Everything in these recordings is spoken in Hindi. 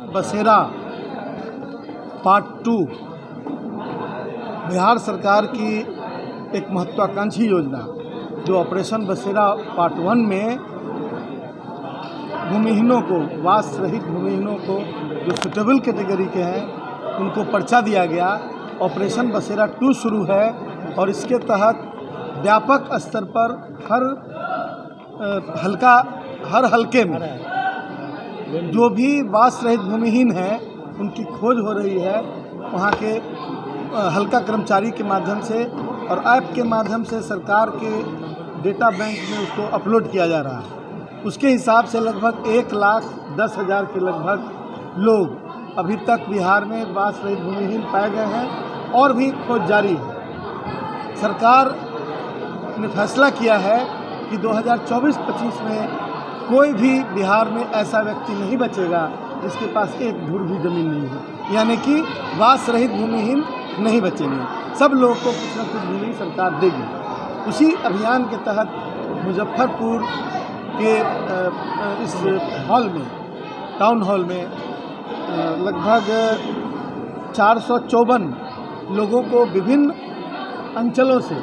बसेरा पार्ट 2 बिहार सरकार की एक महत्वाकांक्षी योजना जो ऑपरेशन बसेरा पार्ट 1 में भूमिहीनों को, वास रहित भूमिहीनों को जो सुटेबल कैटेगरी के हैं उनको पर्चा दिया गया। ऑपरेशन बसेरा 2 शुरू है और इसके तहत व्यापक स्तर पर हर हलके में जो भी वास रहित भूमिहीन हैं उनकी खोज हो रही है। वहाँ के हल्का कर्मचारी के माध्यम से और ऐप के माध्यम से सरकार के डेटा बैंक में उसको अपलोड किया जा रहा है। उसके हिसाब से लगभग 1,10,000 के लगभग लोग अभी तक बिहार में वास रहित भूमिहीन पाए गए हैं और भी खोज जारी है। सरकार ने फैसला किया है कि 2024-25 में कोई भी बिहार में ऐसा व्यक्ति नहीं बचेगा जिसके पास एक धुर भी जमीन नहीं है, यानी कि वास रहित भूमिहीन नहीं बचेंगे। सब लोगों को कुछ न कुछ भूमि सरकार देगी। उसी अभियान के तहत मुजफ्फरपुर के इस हॉल में, टाउन हॉल में लगभग 454 लोगों को विभिन्न अंचलों से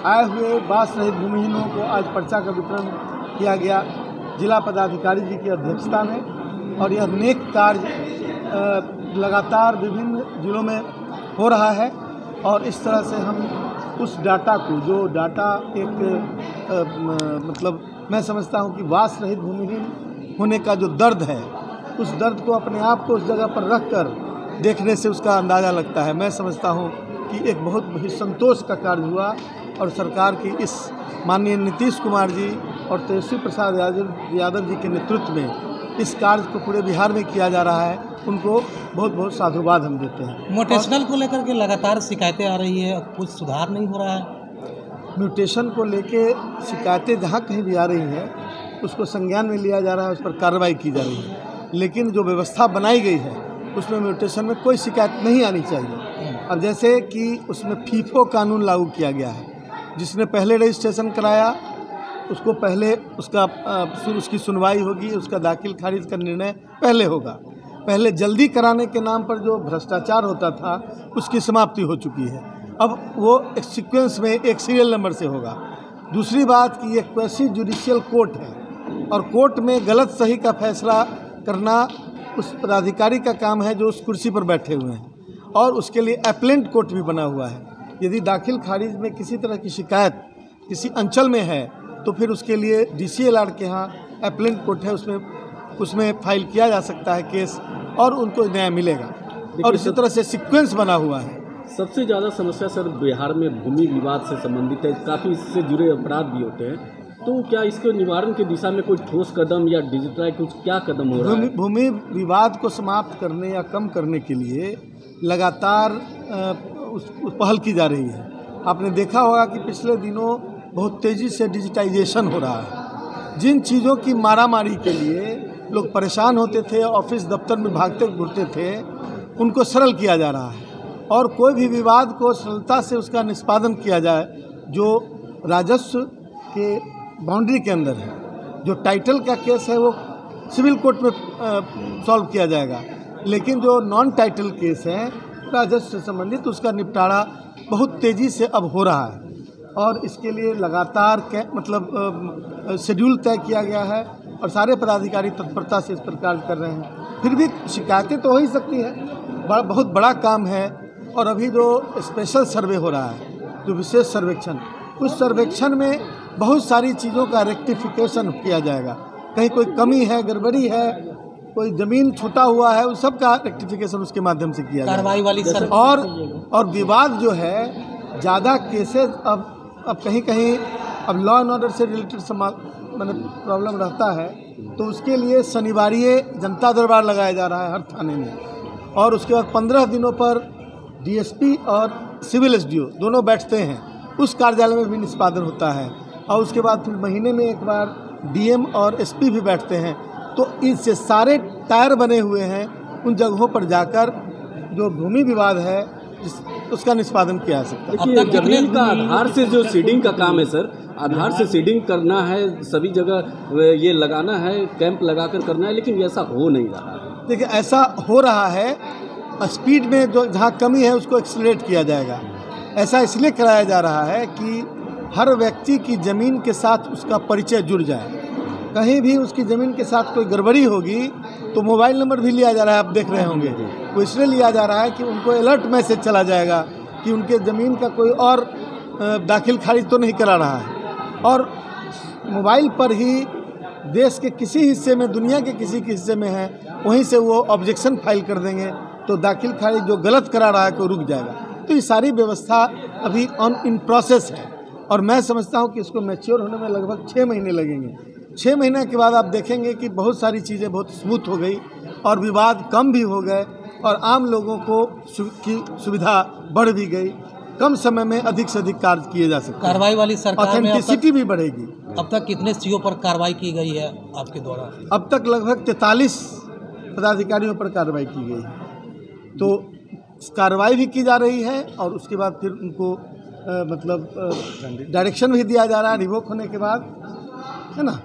आए हुए वास रहित भूमिहीनों को आज पर्चा का वितरण किया गया जिला पदाधिकारी जी की अध्यक्षता में। और यह नेक कार्य लगातार विभिन्न जिलों में हो रहा है और इस तरह से हम उस डाटा को, जो डाटा एक मतलब मैं समझता हूं कि वास रहित भूमिहीन होने का जो दर्द है, उस दर्द को अपने आप को उस जगह पर रख कर देखने से उसका अंदाज़ा लगता है। मैं समझता हूं कि एक बहुत ही संतोष का कार्य हुआ और सरकार की इस माननीय नीतीश कुमार जी और तेजस्वी प्रसाद यादव जी के नेतृत्व में इस कार्य को पूरे बिहार में किया जा रहा है। उनको बहुत बहुत साधुवाद हम देते हैं। म्यूटेशनल को लेकर के लगातार शिकायतें आ रही है, कुछ सुधार नहीं हो रहा है। म्यूटेशन को लेके शिकायतें जहाँ कहीं भी आ रही हैं उसको संज्ञान में लिया जा रहा है, उस पर कार्रवाई की जा रही है। लेकिन जो व्यवस्था बनाई गई है उसमें म्यूटेशन में कोई शिकायत नहीं आनी चाहिए। अब जैसे कि उसमें फीफो कानून लागू किया गया है, जिसने पहले रजिस्ट्रेशन कराया उसको पहले उसकी सुनवाई होगी, उसका दाखिल खारिज का निर्णय पहले होगा। पहले जल्दी कराने के नाम पर जो भ्रष्टाचार होता था उसकी समाप्ति हो चुकी है। अब वो एक सीक्वेंस में एक सीरियल नंबर से होगा। दूसरी बात कि ये क्वेसी जुडिशियल कोर्ट है और कोर्ट में गलत सही का फैसला करना उस पदाधिकारी का काम है जो उस कुर्सी पर बैठे हुए हैं, और उसके लिए अपीलेंट कोर्ट भी बना हुआ है। यदि दाखिल खारिज में किसी तरह की शिकायत किसी अंचल में है तो फिर उसके लिए DCLR के यहाँ अपीलेंट कोर्ट है, उसमें फाइल किया जा सकता है केस और उनको न्याय मिलेगा। और इसी तरह से सीक्वेंस बना हुआ है। सबसे ज़्यादा समस्या सर बिहार में भूमि विवाद से संबंधित है, काफ़ी इससे जुड़े अपराध भी होते हैं। तो क्या इसके निवारण की दिशा में कोई ठोस कदम या डिजिटल कुछ क्या कदम हो रहा है? भूमि विवाद को समाप्त करने या कम करने के लिए लगातार पहल की जा रही है। आपने देखा होगा कि पिछले दिनों बहुत तेज़ी से डिजिटाइजेशन हो रहा है। जिन चीज़ों की मारामारी के लिए लोग परेशान होते थे, ऑफिस दफ्तर में भागते घूरते थे, उनको सरल किया जा रहा है और कोई भी विवाद को सरलता से उसका निष्पादन किया जाए। जो राजस्व के बाउंड्री के अंदर है, जो टाइटल का केस है वो सिविल कोर्ट में सॉल्व किया जाएगा, लेकिन जो नॉन टाइटल केस है राजस्व से संबंधित उसका निपटारा बहुत तेज़ी से अब हो रहा है। और इसके लिए लगातार शेड्यूल तय किया गया है और सारे पदाधिकारी तत्परता से इस पर कार्य कर रहे हैं। फिर भी शिकायतें तो हो ही सकती है, बहुत बड़ा काम है। और अभी जो स्पेशल सर्वे हो रहा है, जो विशेष सर्वेक्षण, उस सर्वेक्षण में बहुत सारी चीज़ों का रेक्टिफिकेशन किया जाएगा। कहीं कोई कमी है, गड़बड़ी है, कोई ज़मीन छूटा हुआ है, उस सब का रेक्टिफिकेशन उसके माध्यम से किया जाएगा। कार्रवाई वाली और विवाद जो है ज़्यादा केसेस अब कहीं अब लॉ एंड ऑर्डर से रिलेटेड प्रॉब्लम रहता है, तो उसके लिए शनिवारीय जनता दरबार लगाया जा रहा है हर थाने में। और उसके बाद 15 दिनों पर DSP और सिविल SDO दोनों बैठते हैं, उस कार्यालय में भी निष्पादन होता है। और उसके बाद फिर महीने में एक बार DM और SP भी बैठते हैं। तो इससे सारे टायर बने हुए हैं, उन जगहों पर जाकर जो भूमि विवाद है उसका निष्पादन किया जा सकता है। देखिए, जमीन का आधार से जो सीडिंग का काम है सर, आधार से सीडिंग करना है, सभी जगह ये लगाना है, कैंप लगाकर करना है, लेकिन ऐसा हो नहीं रहा है। देखिए ऐसा हो रहा है, स्पीड में जो जहाँ कमी है उसको एक्सीलरेट किया जाएगा। ऐसा इसलिए कराया जा रहा है कि हर व्यक्ति की ज़मीन के साथ उसका परिचय जुड़ जाए। कहीं भी उसकी ज़मीन के साथ कोई गड़बड़ी होगी तो मोबाइल नंबर भी लिया जा रहा है, आप देख रहे होंगे। वो इसलिए लिया जा रहा है कि उनको अलर्ट मैसेज चला जाएगा कि उनके ज़मीन का कोई और दाखिल खारिज तो नहीं करा रहा है। और मोबाइल पर ही देश के किसी हिस्से में, दुनिया के किसी के हिस्से में है, वहीं से वो ऑब्जेक्शन फाइल कर देंगे तो दाखिल खारिज जो गलत करा रहा है को रुक जाएगा। तो ये सारी व्यवस्था अभी इन प्रोसेस है और मैं समझता हूँ कि इसको मैच्योर होने में लगभग 6 महीने लगेंगे। 6 महीने के बाद आप देखेंगे कि बहुत सारी चीज़ें बहुत स्मूथ हो गई और विवाद कम भी हो गए और आम लोगों को की सुविधा बढ़ भी गई। कम समय में अधिक से अधिक कार्य किए जा सकते हैं। कार्रवाई वाली सरकार में ऑथेंटिसिटी भी बढ़ेगी। अब तक कितने सीओ पर कार्रवाई की गई है आपके द्वारा? अब तक लगभग 43 पदाधिकारियों पर कार्रवाई की गई है। तो कार्रवाई भी की जा रही है और उसके बाद फिर उनको डायरेक्शन भी दिया जा रहा है रिवोक होने के बाद, है ना।